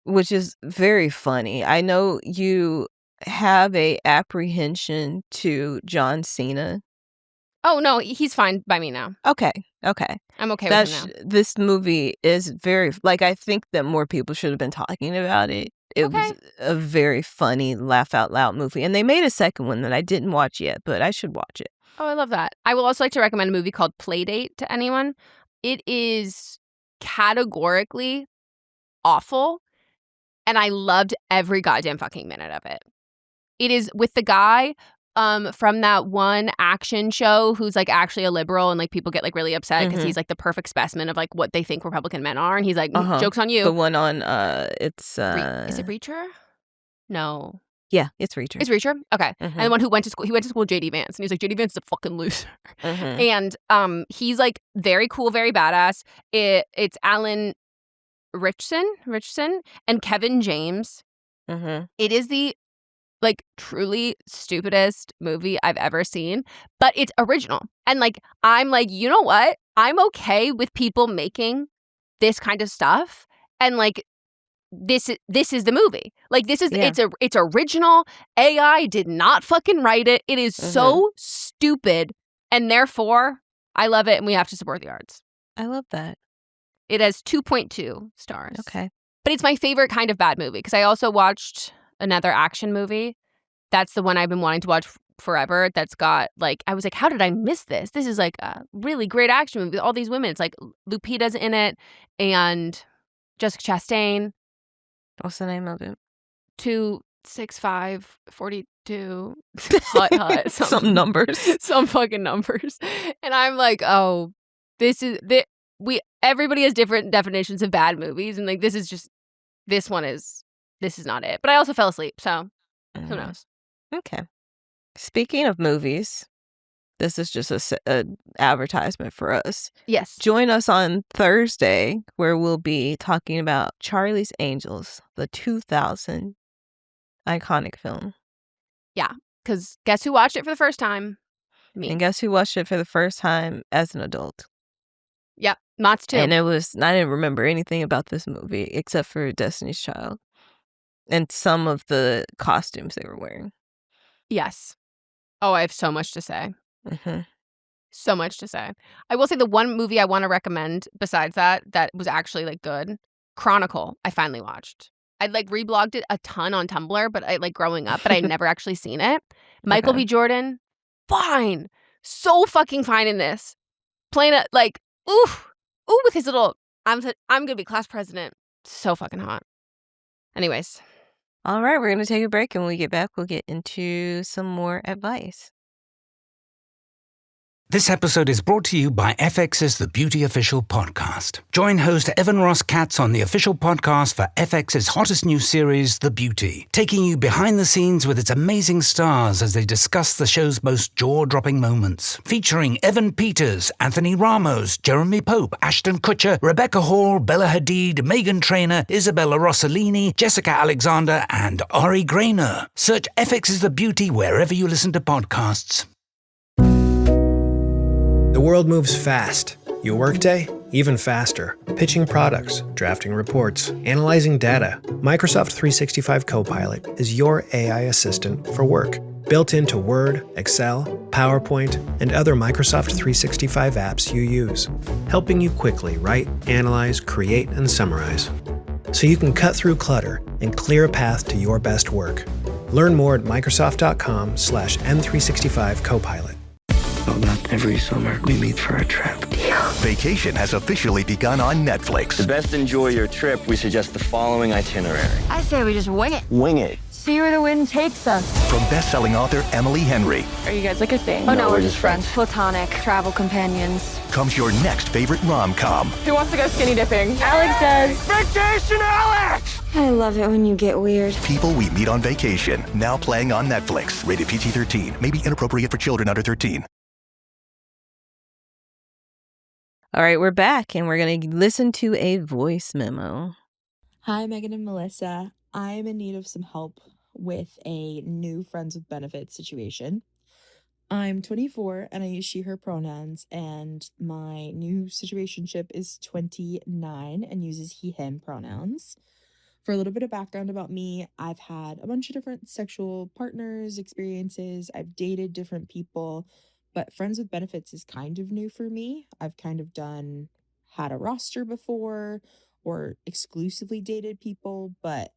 which is very funny. I know you have a apprehension to John Cena. Oh, no, he's fine by me now. Okay. I'm okay with him now. This movie is very, like, I think that more people should have been talking about it. It was a very funny, laugh out loud movie. And they made a second one that I didn't watch yet, but I should watch it. Oh, I love that. I will also like to recommend a movie called Playdate to anyone. It is categorically awful, and I loved every goddamn fucking minute of it. It is with the guy from that one action show who's like actually a liberal and like people get like really upset because he's like the perfect specimen of like what they think Republican men are, and he's like, joke's on you. The one on is it Reacher? No. Yeah, it's Reacher. It's Reacher? Okay. And the one who went to school with JD Vance. And he's like, JD Vance is a fucking loser. And he's like very cool, very badass. It's Alan Richson and Kevin James. It is the like truly stupidest movie I've ever seen, but it's original. And like I'm like, you know what? I'm okay with people making this kind of stuff. And like this is the movie. Like this is it's original. AI did not fucking write it. It is so stupid, and therefore I love it. And we have to support the arts. I love that. It has 2.2 stars. Okay, but it's my favorite kind of bad movie because I also watched another action movie. That's the one I've been wanting to watch forever. That's got like I was like, how did I miss this? This is like a really great action movie with all these women. It's like Lupita's in it and Jessica Chastain. What's the name of it? To 6'5", 42, hut, Some numbers. some fucking numbers. And I'm like, oh, everybody has different definitions of bad movies, and like this is not it. But I also fell asleep, so who knows? Okay. Speaking of movies, this is just a advertisement for us. Yes. Join us on Thursday, where we'll be talking about Charlie's Angels, the 2000 iconic film. Yeah, because guess who watched it for the first time? Me. And guess who watched it for the first time as an adult? Yep, Mott's too. And I didn't remember anything about this movie except for Destiny's Child and some of the costumes they were wearing. Yes. Oh, I have so much to say. Mm-hmm. So much to say. I will say the one movie I want to recommend besides that was actually like good, Chronicle, I finally watched. I'd like reblogged it a ton on Tumblr, but I like growing up, but I'd never actually seen it. Michael B. Jordan, fine. So fucking fine in this. Playing it like, ooh, with his little, I'm going to be class president. So fucking hot. Anyways. All right, we're going to take a break, and when we get back, we'll get into some more advice. This episode is brought to you by FX's The Beauty Official Podcast. Join host Evan Ross Katz on the official podcast for FX's hottest new series, The Beauty, taking you behind the scenes with its amazing stars as they discuss the show's most jaw-dropping moments. Featuring Evan Peters, Anthony Ramos, Jeremy Pope, Ashton Kutcher, Rebecca Hall, Bella Hadid, Meghan Trainor, Isabella Rossellini, Jessica Alexander, and Ari Grainer. Search FX's The Beauty wherever you listen to podcasts. The world moves fast. Your workday, even faster. Pitching products, drafting reports, analyzing data. Microsoft 365 Copilot is your AI assistant for work. Built into Word, Excel, PowerPoint, and other Microsoft 365 apps you use. Helping you quickly write, analyze, create, and summarize. So you can cut through clutter and clear a path to your best work. Learn more at Microsoft.com/M365 Copilot. About every summer, we meet for a trip. Vacation has officially begun on Netflix. To best enjoy your trip, we suggest the following itinerary. I say we just wing it. Wing it. See where the wind takes us. From best-selling author Emily Henry. Are you guys like a thing? Oh, no, we're just friends. Platonic travel companions. Comes your next favorite rom-com. Who wants to go skinny dipping? Alex does. Vacation Alex! I love it when you get weird. People we meet on vacation. Now playing on Netflix. Rated PG-13. May be inappropriate for children under 13. All right, we're back, and we're going to listen to a voice memo. Hi, Meghan and Melisa. I'm in need of some help with a new friends with benefits situation. I'm 24, and I use she, her pronouns, and my new situationship is 29 and uses he, him pronouns. For a little bit of background about me, I've had a bunch of different sexual partners, experiences. I've dated different people. But friends with benefits is kind of new for me. I've kind of had a roster before or exclusively dated people, but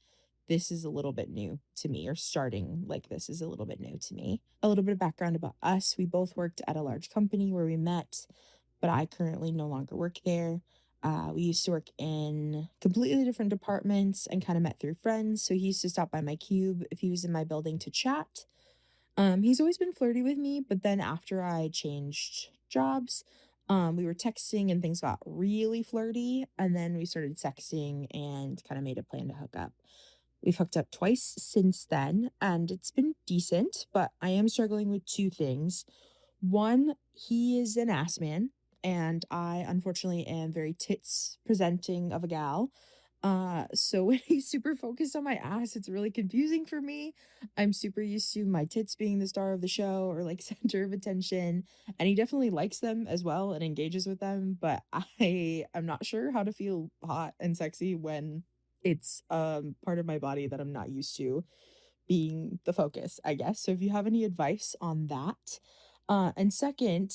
this is a little bit new to me, or starting like this is a little bit new to me. A little bit of background about us. We both worked at a large company where we met, but I currently no longer work there. We used to work in completely different departments and kind of met through friends. So he used to stop by my cube if he was in my building to chat. He's always been flirty with me, but then after I changed jobs, we were texting and things got really flirty, and then we started sexting and kind of made a plan to hook up. We've hooked up twice since then, and it's been decent, but I am struggling with two things. One, he is an ass man, and I unfortunately am very tits presenting of a gal. So when he's super focused on my ass, it's really confusing for me. I'm super used to my tits being the star of the show or like center of attention, and he definitely likes them as well and engages with them, but I'm not sure how to feel hot and sexy when it's part of my body that I'm not used to being the focus, I guess. So if you have any advice on that. And second,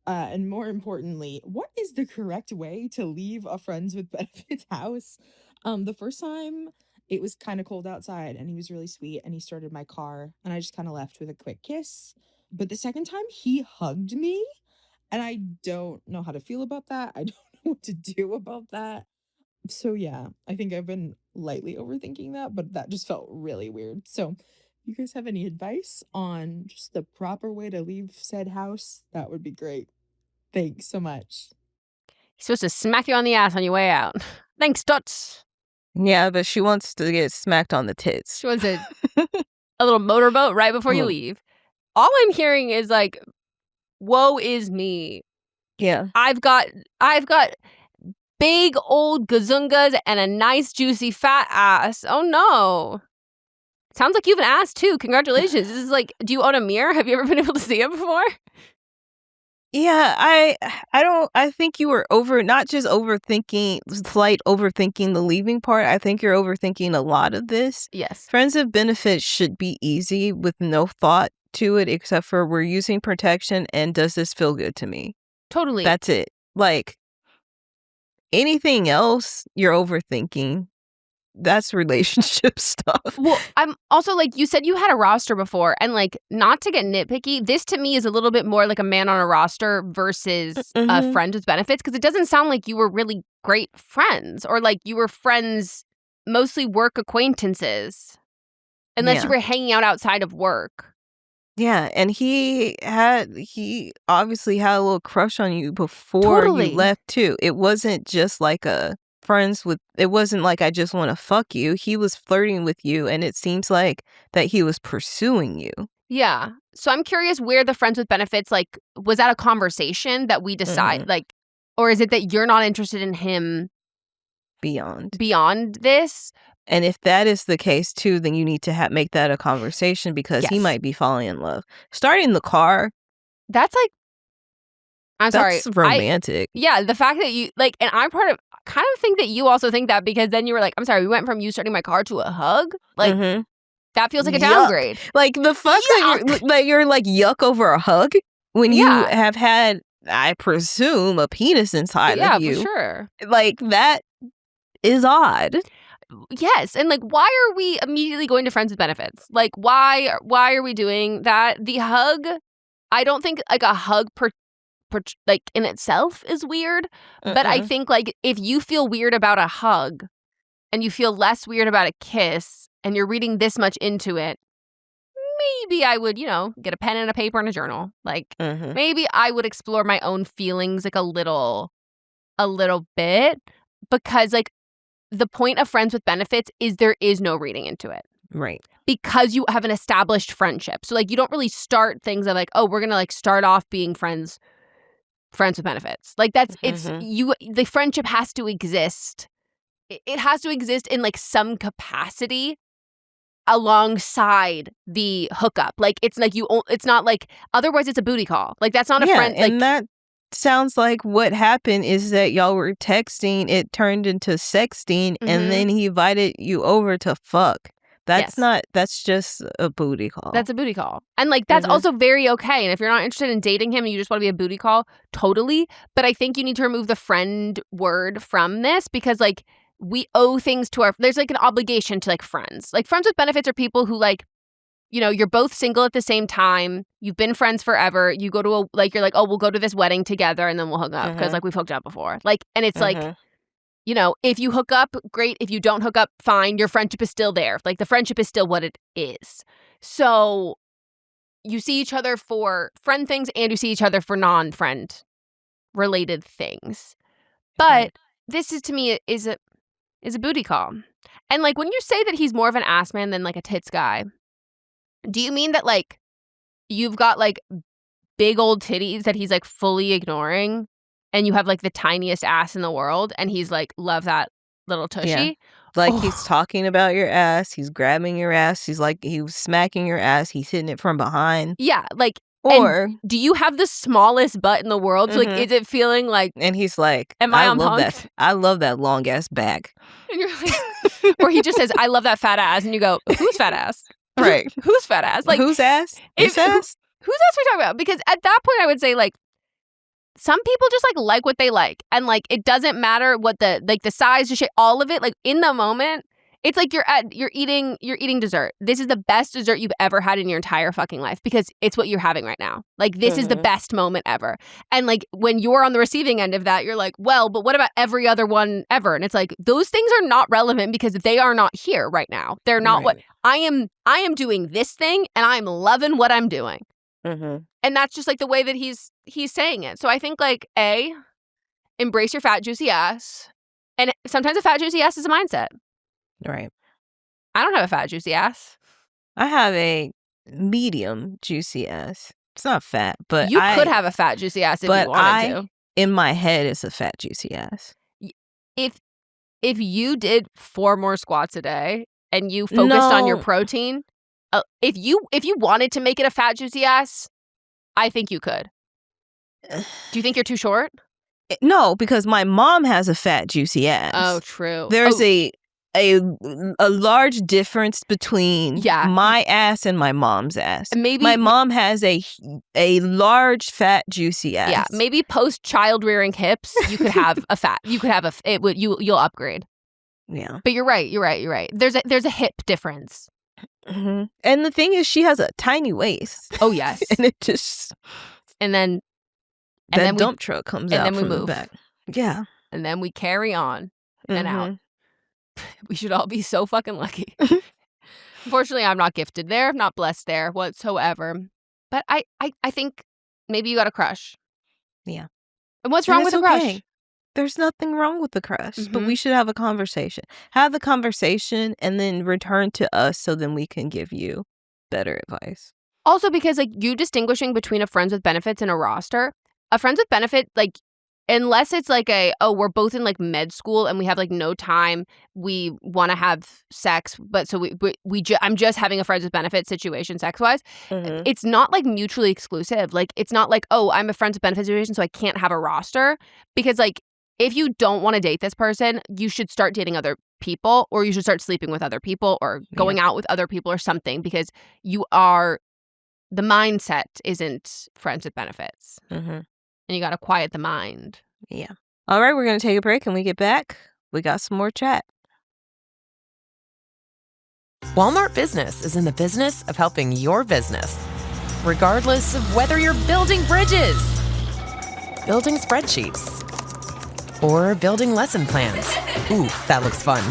and more importantly, what is the correct way to leave a friends with benefits house? The first time it was kind of cold outside and he was really sweet and he started my car and I just kind of left with a quick kiss. But the second time he hugged me and I don't know how to feel about that. I don't know what to do about that. So yeah, I think I've been lightly overthinking that, but that just felt really weird. So you guys have any advice on just the proper way to leave said house? That would be great. Thanks so much. He's supposed to smack you on the ass on your way out. Thanks, Tots. Yeah, but she wants to get smacked on the tits. She wants a little motorboat right before you leave. All I'm hearing is like, woe is me. Yeah. I've got big old gazungas and a nice juicy fat ass. Oh no. Sounds like you have an ass too. Congratulations. This is like, do you own a mirror? Have you ever been able to see it before? Yeah, I think you were not just slight overthinking the leaving part. I think you're overthinking a lot of this. Yes. Friends of benefits should be easy with no thought to it except for we're using protection and does this feel good to me? Totally. That's it. Like anything else you're overthinking. That's relationship stuff. Well, I'm also like, you said you had a roster before, and like, not to get nitpicky, this to me is a little bit more like a man on a roster versus a friend with benefits, because it doesn't sound like you were really great friends, or like you were friends, mostly work acquaintances, unless you were hanging out outside of work. Yeah, and he obviously had a little crush on you before you left too. It wasn't just like it wasn't like I just want to fuck you. He was flirting with you, and it seems like that he was pursuing you. Yeah. So I'm curious where the friends with benefits, like, was that a conversation that we decide, like, or is it that you're not interested in him beyond this? And if that is the case too, then you need to make that a conversation, because he might be falling in love. Starting the car. That's like, that's romantic. Yeah, the fact that you, like, and I kind of think that you also think that, because then you were like, I'm sorry, we went from you starting my car to a hug? Like, that feels like a downgrade. Like, the fuck that you're like yuck over a hug when you have had, I presume, a penis inside of you. Yeah, for sure. Like, that is odd. Yes, and like, why are we immediately going to friends with benefits? Like, why are we doing that? The hug, I don't think like a hug like in itself is weird, but I think like if you feel weird about a hug and you feel less weird about a kiss and you're reading this much into it, maybe I would, get a pen and a paper and a journal. Like, maybe I would explore my own feelings like a little bit, because like the point of friends with benefits is there is no reading into it. Right. Because you have an established friendship. So like, you don't really start things like, oh, we're going to like start off being friends with benefits. Like, that's the friendship has to exist. It has to exist in like some capacity alongside the hookup. Like, it's like it's not like, otherwise it's a booty call. Like, that's not a friend. And that sounds like what happened is that y'all were texting, it turned into sexting, and then he invited you over to fuck. That's just a booty call. That's a booty call. And like, that's also very okay. And if you're not interested in dating him and you just want to be a booty call, totally. But I think you need to remove the friend word from this, because like, we owe things to there's like an obligation to like friends. Like, friends with benefits are people who like, you're both single at the same time. You've been friends forever. You go to you're like, oh, we'll go to this wedding together and then we'll hook up because like we've hooked up before. Like, and it's like, if you hook up, great. If you don't hook up, fine. Your friendship is still there. Like, the friendship is still what it is. So you see each other for friend things and you see each other for non-friend related things. But this is, to me, is a booty call. And like, when you say that he's more of an ass man than like a tits guy, do you mean that like you've got like big old titties that he's like fully ignoring, and you have like the tiniest ass in the world and he's like, love that little tushy? Yeah. Like, he's talking about your ass, he's grabbing your ass, he's smacking your ass, he's hitting it from behind. Yeah, like, or do you have the smallest butt in the world? So, like, is it feeling like, and he's like, am I on punk? I love that long ass back. And you're like, or he just says, I love that fat ass, and you go, who's fat ass? Right. Who's fat ass? Like, whose ass? His ass? Whose ass are we talking about? Because at that point, I would say, like, some people just like what they like, and like, it doesn't matter what the size, the shape, all of it. Like, in the moment, It's like you're eating dessert. This is the best dessert you've ever had in your entire fucking life because it's what you're having right now. Like, this is the best moment ever. And like, when you're on the receiving end of that, you're like, well, but what about every other one ever? And it's like, those things are not relevant because they are not here right now. They're not what I am doing this thing, and I'm loving what I'm doing. And that's just like the way that he's saying it. So I think like, A, embrace your fat, juicy ass. And sometimes a fat, juicy ass is a mindset. Right. I don't have a fat, juicy ass. I have a medium juicy ass. It's not fat, but you could have a fat, juicy ass if you wanted to. In my head, it's a fat, juicy ass. If you did 4 more squats a day and you focused on your protein, if you wanted to make it a fat, juicy ass, I think you could. Do you think you're too short? No, because my mom has a fat, juicy ass. Oh, true. There's a large difference between my ass and my mom's ass. Maybe my mom has a large, fat, juicy ass. Yeah, maybe post child rearing hips, you could have a fat. You could have you'll upgrade. Yeah, but you're right. There's a hip difference. And the thing is, she has a tiny waist. Oh yes, and it just then dump truck comes out from the back. Yeah, and then we carry on and out. We should all be so fucking lucky. Unfortunately, I'm not gifted there, not blessed there whatsoever. But I think maybe you got a crush. Yeah. And what's wrong with a crush? There's nothing wrong with the crush, but we should have a conversation. Have the conversation and then return to us so then we can give you better advice. Also, because like you distinguishing between a friends with benefits and a roster, a friends with benefit, like, unless it's like we're both in like med school and we have like no time, we want to have sex, but so I'm just having a friends with benefits situation sex wise. It's not like mutually exclusive. Like, it's not like, oh, I'm a friends with benefits situation, so I can't have a roster. Because like, if you don't want to date this person, you should start dating other people, or you should start sleeping with other people, or going out with other people or something, because the mindset isn't friends with benefits. And you got to quiet the mind. Yeah. All right, we're going to take a break. And we get back, we got some more chat. Walmart Business is in the business of helping your business. Regardless of whether you're building bridges, building spreadsheets, or building lesson plans. Ooh, that looks fun.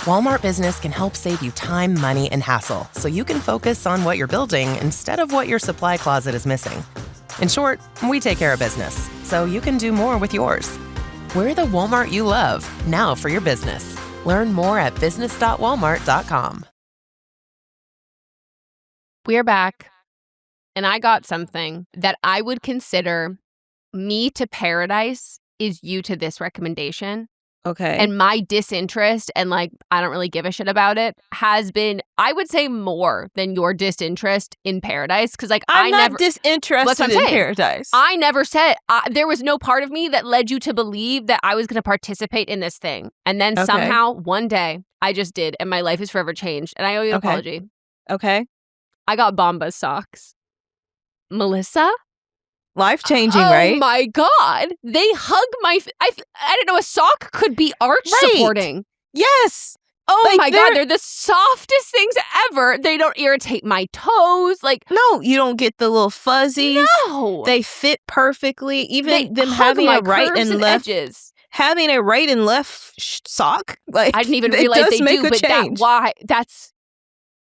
Walmart Business can help save you time, money, and hassle so you can focus on what you're building instead of what your supply closet is missing. In short, we take care of business, so you can do more with yours. We're the Walmart you love, now for your business. Learn more at business.walmart.com. We're back, and I got something that I would consider me to paradise is you to this recommendation. Okay. And my disinterest and like, I don't really give a shit about it has been, I would say, more than your disinterest in paradise. Because like, I'm not disinterested in paradise. I never said, there was no part of me that led you to believe that I was going to participate in this thing. And then somehow one day I just did, and my life is forever changed. And I owe you an apology. Okay. I got Bombas socks. Melissa? Life-changing, right? Oh my God. They hug my... I didn't know a sock could be arch-supporting. Yes. Oh like my God. They're the softest things ever. They don't irritate my toes. Like, no, you don't get the little fuzzies. No. They fit perfectly. Even them having a right and left... edges. Having a right and left sock. Like, I didn't even realize they do, but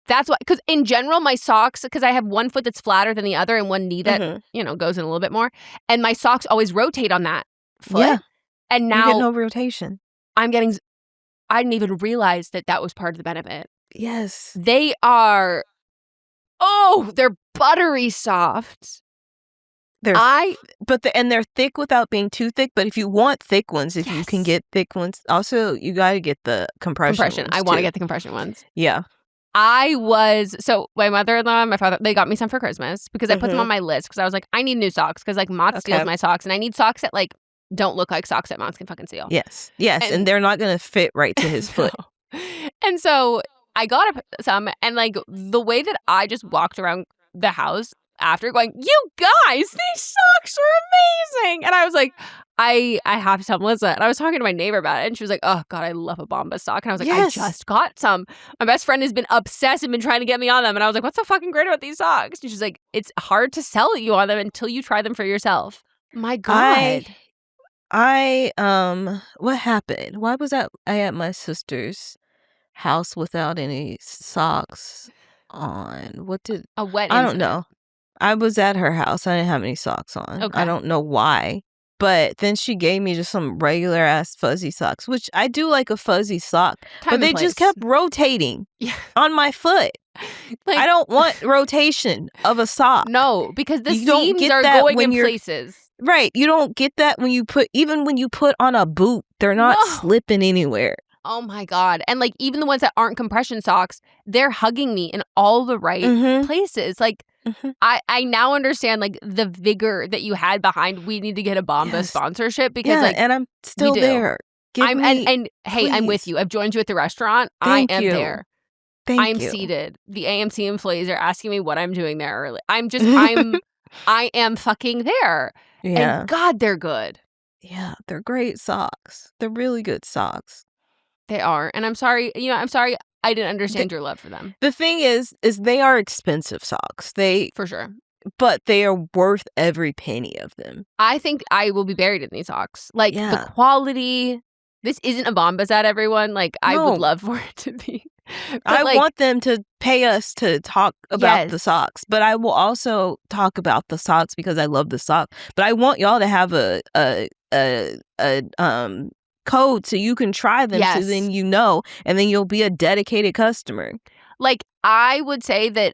that's why, because in general, my socks, because I have one foot that's flatter than the other and one knee that, goes in a little bit more. And my socks always rotate on that foot. Yeah. And now you get no rotation. I didn't even realize that was part of the benefit. Yes. They are, they're buttery soft. And they're thick without being too thick. But if you want thick ones, you can get thick ones. Also, you got to get the compression ones, I want to get the compression ones. Yeah. So my mother-in-law and my father, they got me some for Christmas because I put them on my list because I was like, I need new socks because like Mott steals my socks and I need socks that like don't look like socks that Mott can fucking steal. Yes. And they're not going to fit right to his foot. And so I got some, and like the way that I just walked around the house, after going, you guys, these socks are amazing. And I was like, I have to tell Melissa. And I was talking to my neighbor about it, and she was like, oh, God, I love a Bombas sock. And I was like, Yes. I just got some. My best friend has been obsessed and been trying to get me on them. And I was like, what's so fucking great about these socks? And she's like, it's hard to sell you on them until you try them for yourself. My God. What happened? Why was I at my sister's house without any socks on? A wet I don't incident. know. I was at her house. I didn't have any socks on. Okay. I don't know why. But then she gave me just some regular ass fuzzy socks, which I do like a fuzzy sock. Time but and they place. just kept rotating Yeah. on my foot. Like, I don't want rotation of a sock. No, because the You don't seams get are that going when in you're- places. Right. You don't get that when you put on a boot, they're not No. slipping anywhere. Oh my God. And like even the ones that aren't compression socks, they're hugging me in all the right places. Like I now understand like the vigor that you had behind we need to get a Bombas sponsorship because like and I'm still do. there. And hey, I'm with please. you. I've joined you at the restaurant. Thank I am you. there. Thank I'm you. seated. The AMC employees are asking me what I'm doing there early. I am fucking there. Yeah. And God, they're good. Yeah, they're great socks. They're really good socks. They are. And I'm sorry, I'm sorry I didn't understand your love for them. The thing is they are expensive socks. For sure. But they are worth every penny of them. I think I will be buried in these socks. Like the Yeah. quality. This isn't a Bombas ad, everyone. Like I No. would love for it to be. But, I like, want them to pay us to talk about the Yes. socks, but I will also talk about the socks because I love the sock. But I want y'all to have a code so you can try them, so Yes. then and then you'll be a dedicated customer. Like I would say that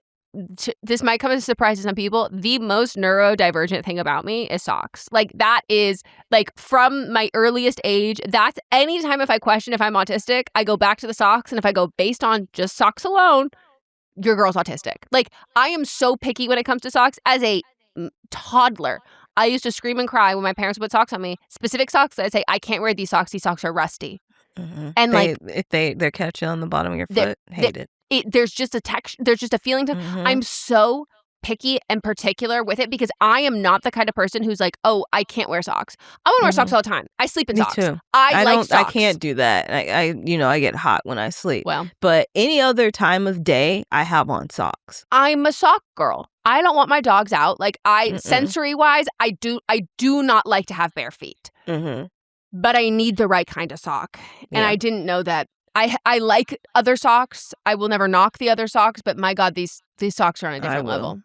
this might come as a surprise to some people. The most neurodivergent thing about me is socks. Like that is like from my earliest age. That's anytime if I question if I'm autistic, I go back to the socks. And if I go based on just socks alone, your girl's autistic. Like I am so picky when it comes to socks. As a toddler, I used to scream and cry when my parents would put socks on me. Specific socks. I'd say, I can't wear these socks. These socks are rusty. And if they're catching on the bottom of your foot, hate it. There's just a texture, there's just a feeling to I'm so picky and particular with it because I am not the kind of person who's like, oh, I can't wear socks. I want to wear socks all the time. I sleep in Me socks. too. I like socks. I can't do that. I get hot when I sleep. Well, but any other time of day, I have on socks. I'm a sock girl. I don't want my dogs out. Like sensory wise, I do not like to have bare feet. But I need the right kind of sock. And I didn't know that. I like other socks. I will never knock the other socks, but my God, these socks are on a different level.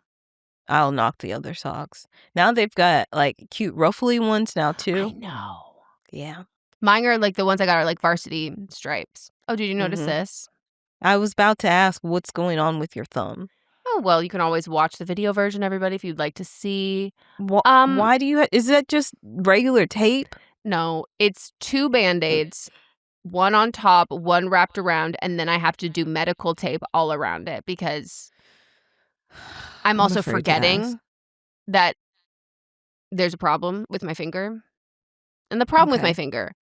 I'll knock the other socks. Now they've got like cute ruffly ones now too. I know. Yeah. Mine are like the ones I got are like varsity stripes. Oh, did you notice this? I was about to ask what's going on with your thumb. Oh, well, you can always watch the video version, everybody, if you'd like to see. Why do you is that just regular tape? No, it's 2 Band-Aids. One on top, one wrapped around, and then I have to do medical tape all around it because I'm also forgetting that there's a problem with my finger. And the problem with my finger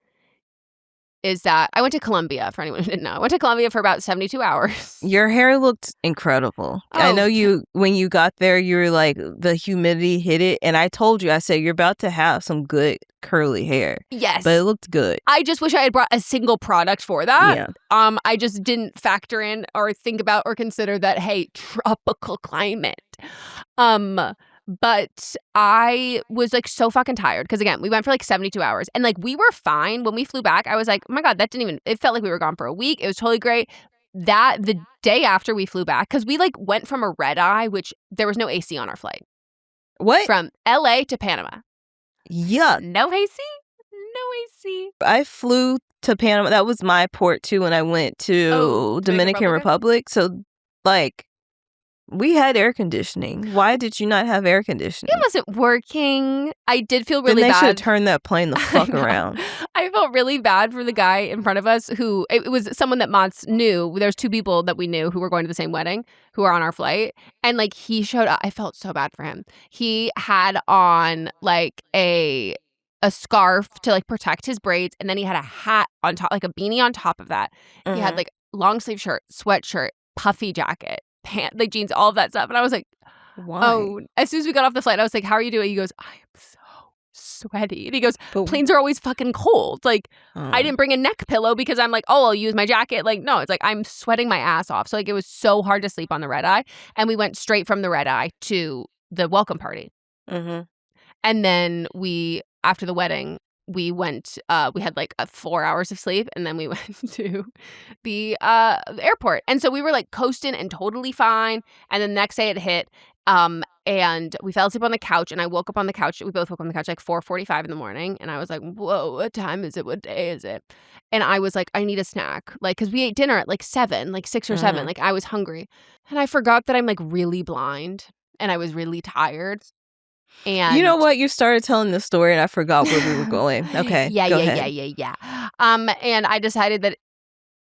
is that I went to Colombia, for anyone who didn't know. I went to Colombia for about 72 hours. Your hair looked incredible. I know when you got there, you were like, the humidity hit it. And I told you, I said, you're about to have some good curly hair. Yes. But it looked good. I just wish I had brought a single product for that. Yeah. I just didn't factor in or think about or consider that, hey, tropical climate. But I was like so fucking tired because again, we went for like 72 hours and like we were fine when we flew back. I was like, oh my God, it felt like we were gone for a week. It was totally great. The day after we flew back, because we like went from a red eye, which there was no AC on our flight. What? From LA to Panama. Yuck. No AC? No AC. I flew to Panama. That was my port too when I went to Dominican Republic. So like, we had air conditioning. Why did you not have air conditioning? It wasn't working. I did feel really bad. Then they should have turned that plane the fuck around. I felt really bad for the guy in front of us who, it was someone that Mott's knew. There's 2 people that we knew who were going to the same wedding who are on our flight. And like he showed up. I felt so bad for him. He had on like a scarf to like protect his braids. And then he had a hat on top, like a beanie on top of that. He had like long sleeve shirt, sweatshirt, puffy jacket, pants, like jeans, all of that stuff. And I was like, Why? Oh, as soon as we got off the flight, I was like, how are you doing? He goes, I am so sweaty. And he goes, planes are always fucking cold. Like, I didn't bring a neck pillow because I'm like, oh, I'll use my jacket. Like, no, it's like I'm sweating my ass off. So like it was so hard to sleep on the red eye. And we went straight from the red eye to the welcome party. Mm-hmm. And then after the wedding, we went, we had like 4 hours of sleep, and then we went to the airport. And so we were like coasting and totally fine. And then the next day it hit, and we fell asleep on the couch, and I woke up on the couch. We both woke up on the couch like 4:45 in the morning. And I was like, whoa, what time is it? What day is it? And I was like, I need a snack. Like, because we ate dinner at like 7, like 6 or 7. Like, I was hungry. And I forgot that I'm like really blind, and I was really tired. And you know what? You started telling the story and I forgot where we were going. Okay. Yeah. And I decided that,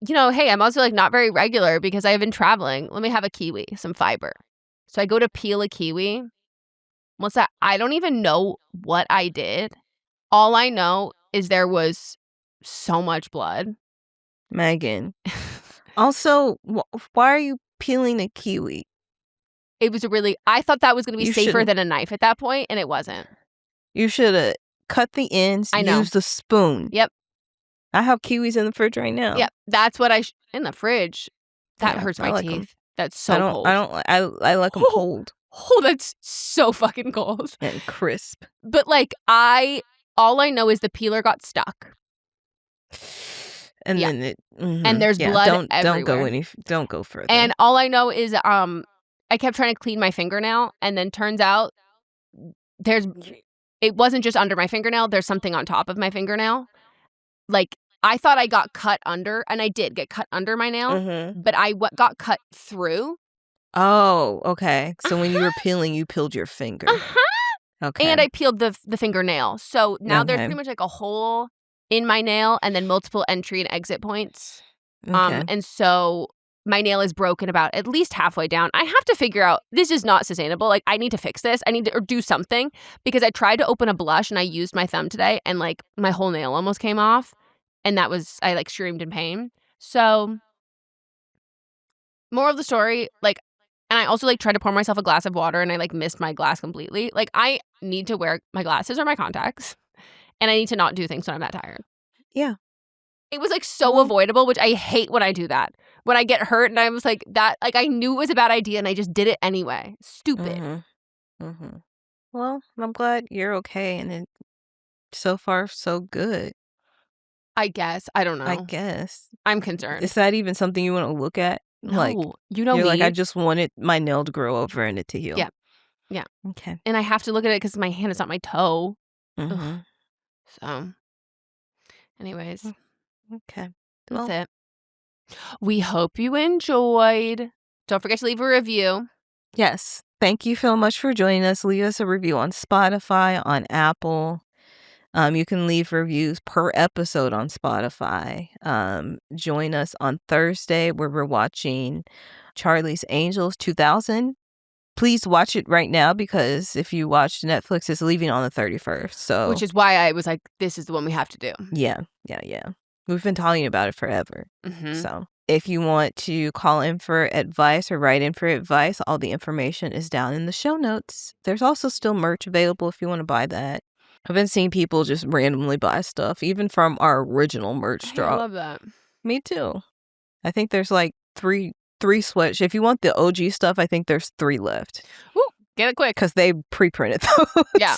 hey, I'm also like not very regular because I have been traveling. Let me have a kiwi, some fiber. So I go to peel a kiwi. Melissa, I don't even know what I did. All I know is there was so much blood. Megan. Also, why are you peeling a kiwi? It was I thought that was going to be safer than a knife at that point, and it wasn't. You should have cut the ends, use the spoon. Yep. I have kiwis in the fridge right now. Yep. That's what in the fridge. That hurts my teeth. Them. That's so cold. I like them cold. Oh, that's so fucking cold. And crisp. But like all I know is the peeler got stuck. And then it and there's blood everywhere. Don't go further. And all I know is I kept trying to clean my fingernail, and then turns out it wasn't just under my fingernail. There's something on top of my fingernail. Like, I thought I got cut under, and I did get cut under my nail, but I got cut through. Oh, okay. So when you were peeling, you peeled your finger. Okay. And I peeled the fingernail. So now there's pretty much like a hole in my nail and then multiple entry and exit points. Okay. And so my nail is broken about at least halfway down. I have to figure out, this is not sustainable. Like, I need to fix this. I need to do something, because I tried to open a blush and I used my thumb today, and like my whole nail almost came off. And I like screamed in pain. So moral of the story, like, and I also like tried to pour myself a glass of water, and I like missed my glass completely. Like, I need to wear my glasses or my contacts, and I need to not do things when I'm that tired. Yeah. It was like so avoidable, which I hate when I do that. When I get hurt and I was like that, like I knew it was a bad idea and I just did it anyway. Stupid. Well, I'm glad you're okay, and so far so good. I guess. I don't know. I guess. I'm concerned. Is that even something you want to look at? No. Like, you're me. Like, I just wanted my nail to grow over and it to heal. Yeah. Yeah. Okay. And I have to look at it because my hand is not my toe. So, anyways. Okay. That's it. We hope you enjoyed. Don't forget to leave a review. Yes. Thank you so much for joining us. Leave us a review on Spotify, on Apple. You can leave reviews per episode on Spotify. Join us on Thursday where we're watching Charlie's Angels 2000. Please watch it right now, because if you watch Netflix, it's leaving on the 31st. So, which is why I was like, this is the one we have to do. Yeah. We've been talking about it forever. So if you want to call in for advice or write in for advice, all the information is down in the show notes. There's also still merch available if you want to buy that. I've been seeing people just randomly buy stuff, even from our original merch drop. I love that. Me too. I think there's like three sweatshirts. If you want the OG stuff, I think there's 3 left. Woo, get it quick. Because they pre-printed those. Yeah.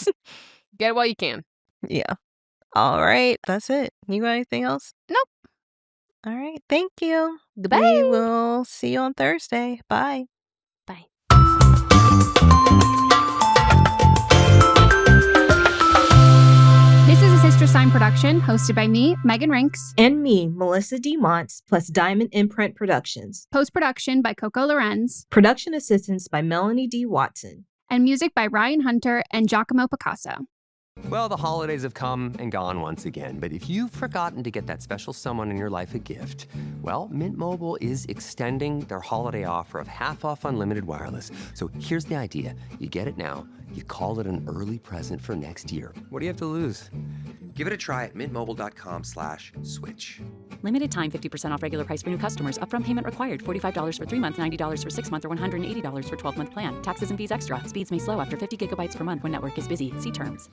Get it while you can. Yeah. All right. That's it. You got anything else? Nope. All right. Thank you. Goodbye. We will see you on Thursday. Bye. Bye. This is a Sister Sign production hosted by me, Megan Rinks. And me, Melissa D. Montz, plus Diamond Imprint Productions. Post-production by Coco Lorenz. Production assistance by Melanie D. Watson. And music by Ryan Hunter and Giacomo Picasso. Well, the holidays have come and gone once again, but if you've forgotten to get that special someone in your life a gift, well, Mint Mobile is extending their holiday offer of half off unlimited wireless. So here's the idea. You get it now. You call it an early present for next year. What do you have to lose? Give it a try at mintmobile.com/switch. Limited time 50% off regular price for new customers. Upfront payment required. $45 for 3 months, $90 for 6 months, or $180 for 12-month plan. Taxes and fees extra. Speeds may slow after 50 gigabytes per month when network is busy. See terms.